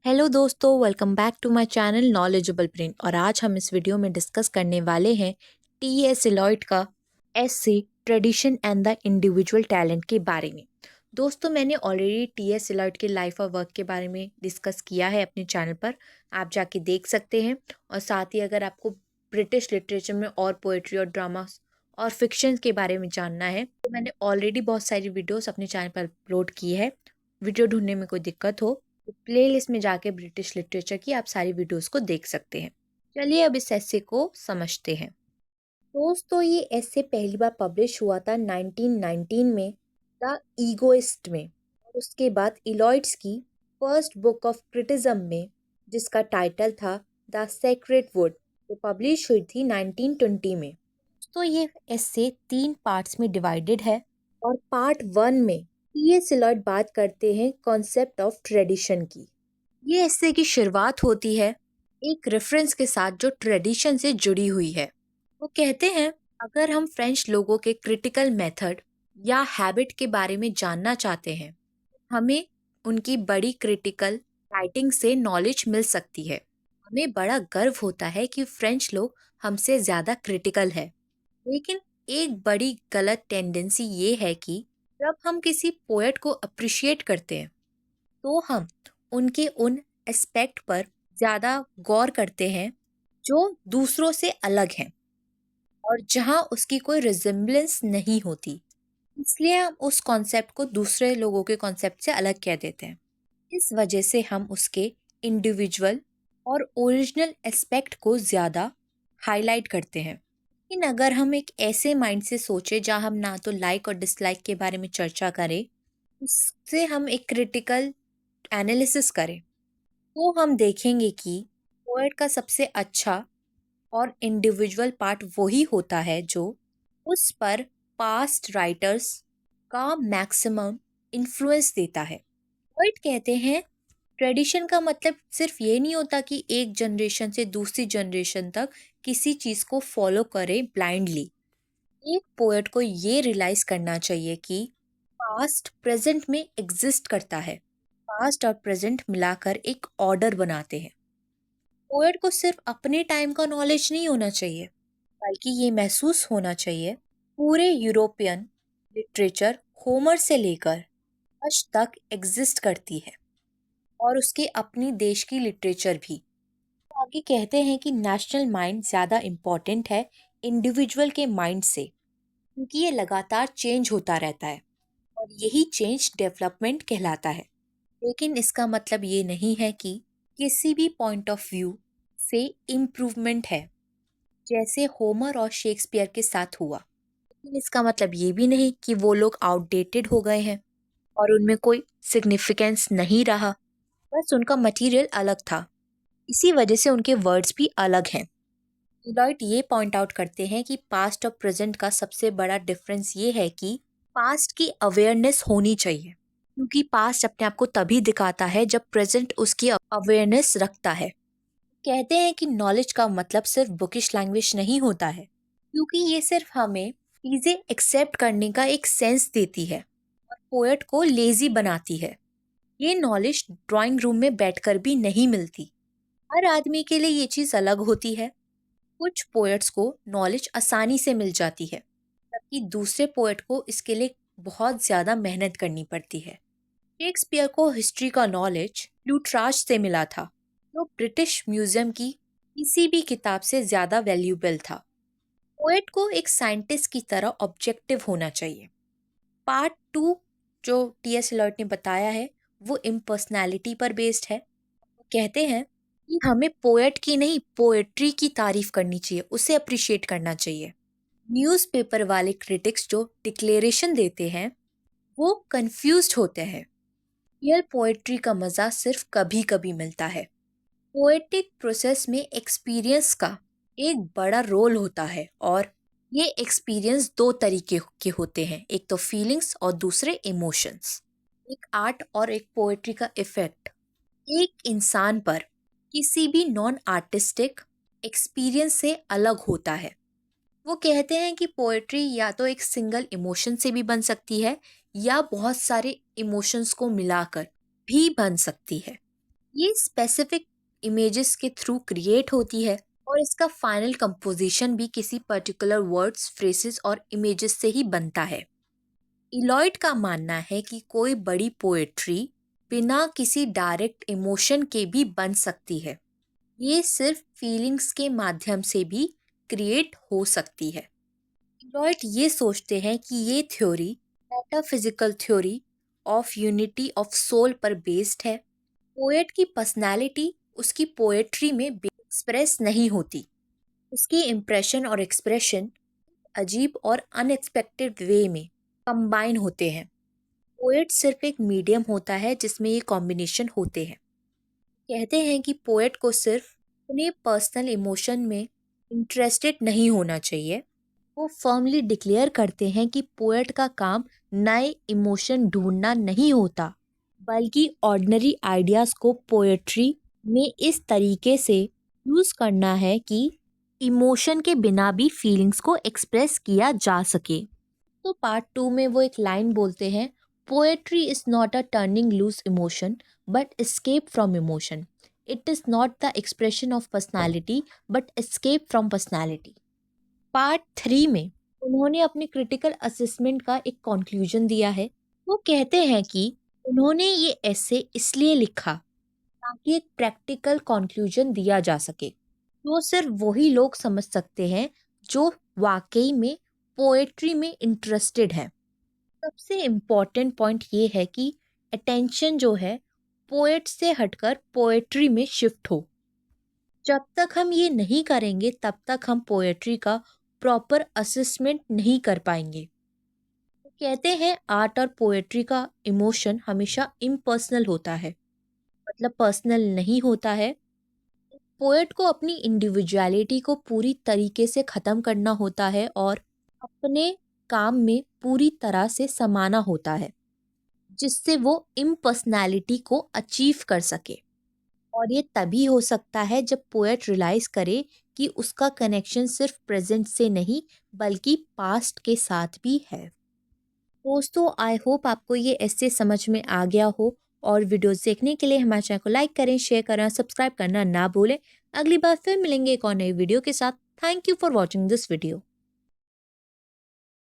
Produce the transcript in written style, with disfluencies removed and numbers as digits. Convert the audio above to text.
Hello दोस्तों, welcome back to my channel knowledgeable brain. और आज हम इस वीडियो में डिस्कस करने वाले हैं टी.एस. इलियट का essay tradition and the individual talent के बारे में। दोस्तों, मैंने ऑलरेडी टी.एस. इलियट के लाइफ और वर्क के बारे में डिस्कस किया है अपने चैनल पर, आप जाके देख सकते हैं। और साथ ही अगर आपको ब्रिटिश लिटरेचर में और पोएट्री और ड्रामा और फिक्शन के बारे में जानना है तो मैंने ऑलरेडी बहुत सारी वीडियोस अपने चैनल पर अपलोड की है। वीडियो ढूंढने में कोई दिक्कत हो तो प्लेलिस्ट में जाके ब्रिटिश लिटरेचर की आप सारी वीडियोस को देख सकते हैं। चलिए अब इस एसे को समझते हैं। दोस्तों, ये एसे पहली बार पब्लिश हुआ था 1919 में द ईगोइस्ट में, और उसके बाद इलॉइड्स की फर्स्ट बुक ऑफ क्रिटिज्म में, जिसका टाइटल था द सेक्रेड वुड, जो पब्लिश हुई थी 1920 में। तो ये एसे 3 पार्ट्स में डिवाइडेड है, और पार्ट 1 में टी.एस. इलियट बात करते हैं कॉन्सेप्ट ऑफ ट्रेडिशन की। ये एसे की शुरुआत होती है एक रेफरेंस के साथ जो ट्रेडिशन से जुड़ी हुई है। वो कहते हैं, अगर हम फ्रेंच लोगों के क्रिटिकल मेथड या हैबिट के बारे में जानना चाहते हैं, हमें उनकी बड़ी क्रिटिकल राइटिंग से नॉलेज मिल सकती है। हमें बड़ा गर्व होता है कि फ्रेंच लोग हमसे ज़्यादा क्रिटिकल है। लेकिन एक बड़ी गलत टेंडेंसी ये है कि जब हम किसी पोएट को अप्रिशिएट करते हैं तो हम उनके उन एस्पेक्ट पर ज़्यादा गौर करते हैं जो दूसरों से अलग हैं और जहाँ उसकी कोई रिजेम्बलेंस नहीं होती। इसलिए हम उस कॉन्सेप्ट को दूसरे लोगों के कॉन्सेप्ट से अलग कह देते हैं। इस वजह से हम उसके इंडिविजुअल और ओरिजिनल एस्पेक्ट को ज़्यादा हाईलाइट करते हैं। लेकिन अगर हम एक ऐसे माइंड से सोचे जहाँ हम ना तो लाइक और डिसलाइक के बारे में चर्चा करें, उससे हम एक क्रिटिकल एनालिसिस करें, तो हम देखेंगे कि पोएट का सबसे अच्छा और इंडिविजुअल पार्ट वही होता है जो उस पर पास्ट राइटर्स का मैक्सिमम इन्फ्लुएंस देता है। पोएट कहते हैं, ट्रेडिशन का मतलब सिर्फ ये नहीं होता कि एक जनरेशन से दूसरी जनरेशन तक किसी चीज़ को फॉलो करे ब्लाइंडली। एक पोएट को ये रियलाइज करना चाहिए कि पास्ट प्रेजेंट में एग्जिस्ट करता है। पास्ट और प्रेजेंट मिलाकर एक ऑर्डर बनाते हैं। पोएट को सिर्फ अपने टाइम का नॉलेज नहीं होना चाहिए, बल्कि ये महसूस होना चाहिए पूरे यूरोपियन लिटरेचर होमर से लेकर आज तक एग्जिस्ट करती है, और उसके अपनी देश की लिटरेचर भी। तो आगे कहते हैं कि नेशनल माइंड ज़्यादा इम्पॉर्टेंट है इंडिविजुअल के माइंड से, क्योंकि ये लगातार चेंज होता रहता है और यही चेंज डेवलपमेंट कहलाता है। लेकिन इसका मतलब ये नहीं है कि किसी भी पॉइंट ऑफ व्यू से इम्प्रूवमेंट है, जैसे होमर और शेक्सपियर के साथ हुआ। लेकिन इसका मतलब ये भी नहीं कि वो लोग आउटडेटेड हो गए हैं और उनमें कोई सिग्निफिकेंस नहीं रहा, बस उनका मटेरियल अलग था। इसी वजह से उनके वर्ड्स भी अलग हैं। इलॉयट ये पॉइंट आउट करते हैं कि पास्ट और प्रेजेंट का सबसे बड़ा डिफरेंस ये है कि पास्ट की अवेयरनेस होनी चाहिए, क्योंकि पास्ट अपने आप को तभी दिखाता है जब प्रेजेंट उसकी अवेयरनेस रखता है। कहते हैं कि नॉलेज का मतलब सिर्फ बुकिश लैंग्वेज नहीं होता है, क्योंकि ये सिर्फ हमें चीज़ें एक्सेप्ट करने का एक सेंस देती है और पोएट को लेजी बनाती है। ये नॉलेज ड्राइंग रूम में बैठकर भी नहीं मिलती। हर आदमी के लिए ये चीज़ अलग होती है। कुछ पोएट्स को नॉलेज आसानी से मिल जाती है, जबकि दूसरे पोएट को इसके लिए बहुत ज़्यादा मेहनत करनी पड़ती है। शेक्सपियर को हिस्ट्री का नॉलेज प्लूट्रार्च से मिला था, जो ब्रिटिश म्यूजियम की किसी भी किताब से ज़्यादा वैल्यूएबल था। पोएट को एक साइंटिस्ट की तरह ऑब्जेक्टिव होना चाहिए। पार्ट 2 जो टी.एस. इलियट ने बताया है वो इम्पर्सनैलिटी पर बेस्ड है। वो कहते हैं कि हमें पोएट की नहीं, पोएट्री की तारीफ करनी चाहिए, उसे अप्रिशिएट करना चाहिए। न्यूज़पेपर वाले क्रिटिक्स जो डिक्लेरेशन देते हैं वो कंफ्यूज्ड होते हैं। रियल पोएट्री का मज़ा सिर्फ कभी कभी मिलता है। पोएटिक प्रोसेस में एक्सपीरियंस का एक बड़ा रोल होता है, और ये एक्सपीरियंस दो तरीके के होते हैं, एक तो फीलिंग्स और दूसरे इमोशंस। एक आर्ट और एक पोएट्री का इफेक्ट एक इंसान पर किसी भी नॉन आर्टिस्टिक एक्सपीरियंस से अलग होता है। वो कहते हैं कि पोएट्री या तो एक सिंगल इमोशन से भी बन सकती है या बहुत सारे इमोशंस को मिलाकर भी बन सकती है। ये स्पेसिफिक इमेजेस के थ्रू क्रिएट होती है और इसका फाइनल कंपोजिशन भी किसी पर्टिकुलर वर्ड्स, फ्रेसेस और इमेजेस से ही बनता है। इलॉयड का मानना है कि कोई बड़ी पोएट्री बिना किसी डायरेक्ट इमोशन के भी बन सकती है। ये सिर्फ फीलिंग्स के माध्यम से भी क्रिएट हो सकती है। इलॉयड ये सोचते हैं कि ये theory metaphysical theory of unity of soul पर बेस्ड है। पोएट की पर्सनालिटी उसकी पोएट्री में एक्सप्रेस नहीं होती। उसकी इम्प्रेशन और एक्सप्रेशन अजीब और अनएक्सपेक्टेड वे में कंबाइन होते हैं। पोएट सिर्फ एक मीडियम होता है जिसमें ये कॉम्बिनेशन होते हैं। कहते हैं कि पोएट को सिर्फ अपने पर्सनल इमोशन में इंटरेस्टेड नहीं होना चाहिए। वो फर्मली डिक्लेयर करते हैं कि पोएट का काम नए इमोशन ढूंढना नहीं होता, बल्कि ऑर्डिनरी आइडियाज़ को पोएट्री में इस तरीके से यूज़ करना है कि इमोशन के बिना भी फीलिंग्स को एक्सप्रेस किया जा सके। तो पार्ट 2 में वो एक लाइन बोलते हैं, poetry is not a turning loose emotion but escape from emotion. It is not the expression of personality but escape from personality. Part 3 में उन्होंने अपने क्रिटिकल असेसमेंट का एक कंक्लूजन दिया है। वो कहते हैं कि उन्होंने ये ऐसे इसलिए लिखा ताकि एक प्रैक्टिकल कंक्लूजन दिया जा सके जो सिर्फ वही लोग समझ सकते हैं जो वाकई में पोएट्री में इंटरेस्टेड है। सबसे इम्पॉर्टेंट पॉइंट ये है कि अटेंशन जो है पोएट से हटकर पोएट्री में शिफ्ट हो। जब तक हम ये नहीं करेंगे तब तक हम पोएट्री का प्रॉपर असेसमेंट नहीं कर पाएंगे। कहते हैं आर्ट और पोएट्री का इमोशन हमेशा इम्पर्सनल होता है, मतलब पर्सनल नहीं होता है। पोएट को अपनी इंडिविजुअलिटी को पूरी तरीके से ख़त्म करना होता है और अपने काम में पूरी तरह से समाना होता है, जिससे वो इम्पर्सनैलिटी को अचीव कर सके। और ये तभी हो सकता है जब पोएट रियलाइज़ करे कि उसका कनेक्शन सिर्फ प्रेजेंट से नहीं बल्कि पास्ट के साथ भी है। दोस्तों, आई होप आपको ये ऐसे समझ में आ गया हो और वीडियोस देखने के लिए हमारे चैनल को लाइक करें, शेयर करें और सब्सक्राइब करना ना भूलें। अगली बार फिर मिलेंगे एक और नई वीडियो के साथ। Thank you for watching this video.